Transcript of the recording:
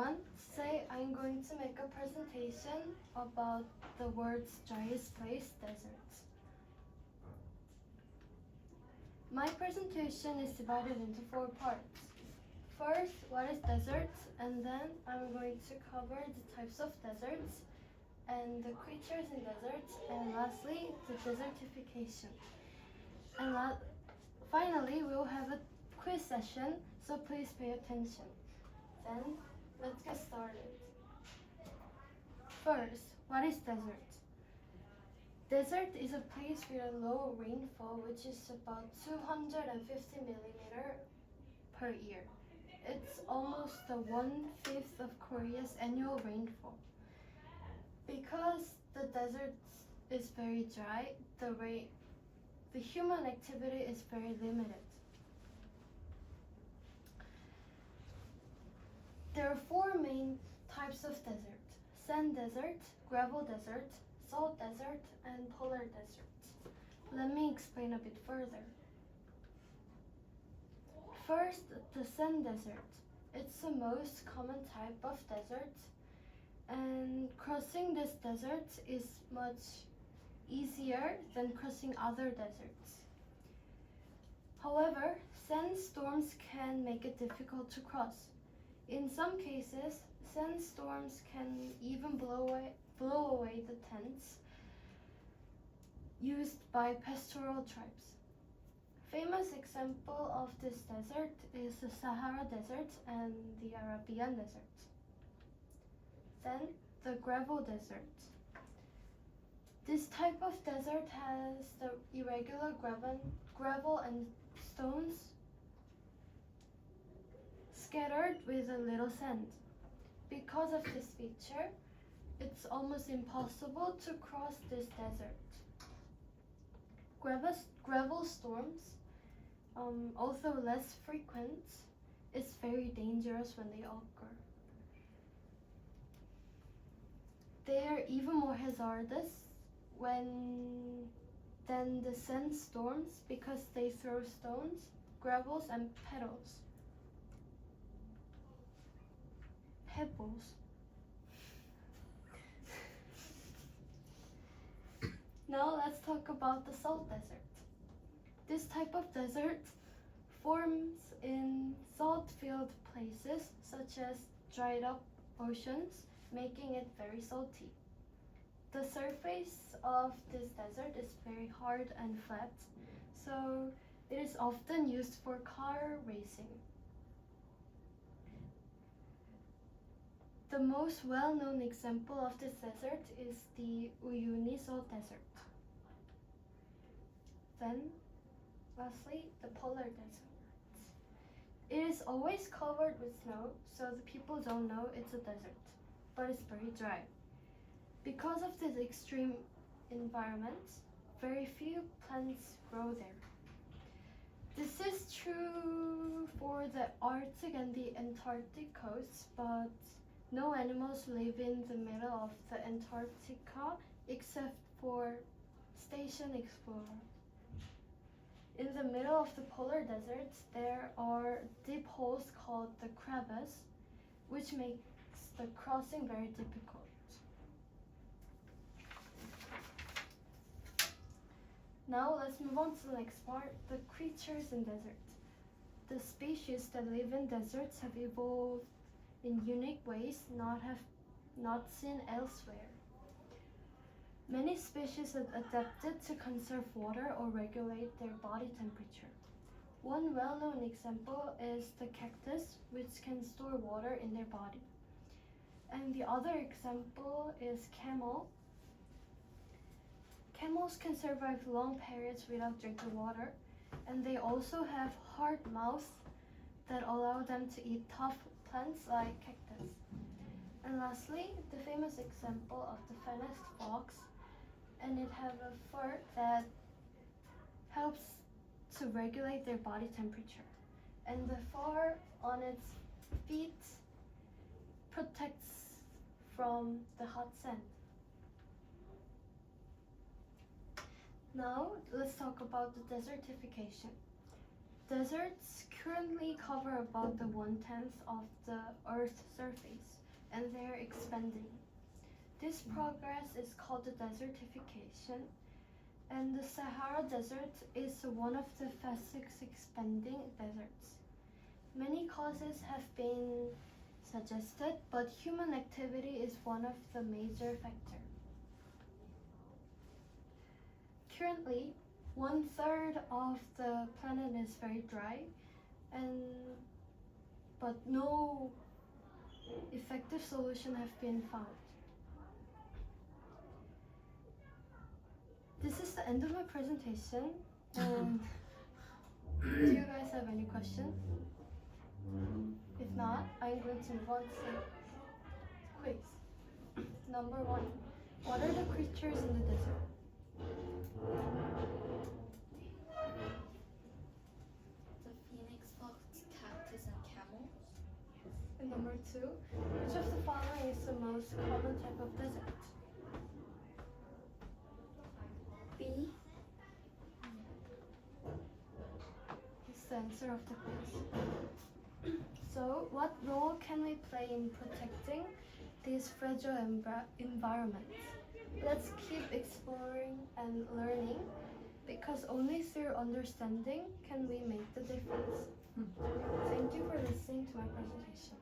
everyone. Today I'm going to make a presentation about the world's driest place, deserts. My presentation is divided into 4 parts. First, what is deserts, and then I'm going to cover the types of deserts and the creatures in deserts, and lastly, the desertification. And finally, we will have a quiz session, so please pay attention. Then, let's get started. First, what is desert? Desert is a place with a low rainfall, which is about 250 millimeter per year. It's almost the 1/5 of Korea's annual rainfall. Because the desert is very dry, the human activity is very limited. There are 4 main types of desert: sand desert, gravel desert, salt desert, and polar desert. Let me explain a bit further. First, the sand desert. It's the most common type of desert, and crossing this desert is much easier than crossing other deserts. However, sandstorms can make it difficult to cross. In some cases, sandstorms can even blow away the tents used by pastoral tribes. Famous example of this desert is the Sahara Desert and the Arabian Desert. Then, the gravel desert. This type of desert has the irregular gravel and stones scattered with a little sand. Because of this feature, it's almost impossible to cross this desert. Gravel storms, although less frequent, is very dangerous when they occur. They are even more hazardous than the sandstorms because they throw stones, gravels, and pebbles. Now let's talk about the salt desert. This type of desert forms in salt-filled places such as dried up oceans, making it very salty. The surface of this desert is very hard and flat, so it is often used for car racing. The most well-known example of this desert is the Uyuni Salt Desert. Then, lastly, the polar desert. It is always covered with snow, so the people don't know it's a desert, but it's very dry. Because of this extreme environment, very few plants grow there. This is true for the Arctic and the Antarctic coasts, but no animals live in the middle of the Antarctica except for station explorer. In the middle of the polar deserts, there are deep holes called the crevasse, which makes the crossing very difficult. Now let's move on to the next part, the creatures in desert. The species that live in deserts have evolved in unique ways not seen elsewhere. Many species have adapted to conserve water or regulate their body temperature. One well-known example is the cactus, which can store water in their body. And the other example is camel. Camels can survive long periods without drinking water, and they also have hard mouths that allow them to eat tough plants like cactus. And lastly, the famous example of the fennec fox, and it has a fur that helps to regulate their body temperature. And the fur on its feet protects from the hot sand. Now, let's talk about the desertification. Deserts currently cover about the 1/10 of the Earth's surface, and they are expanding. This progress is called the desertification, and the Sahara Desert is one of the fastest expanding deserts. Many causes have been suggested, but human activity is one of the major factors. Currently, 1/3 of the planet is very dry, but no effective solution have been found. This is the end of my presentation. And do you guys have any questions? If not, I'm going to move on to quiz. Number 1. What are the creatures in the desert? The phoenix, fox, cactus, and camel. And number 2. Which of the following is the most common type of desert? B. It's the answer of the quiz. So, what role can we play in protecting these fragile environments? Let's keep exploring and learning, because only through understanding can we make the difference. Thank you for listening to my presentation.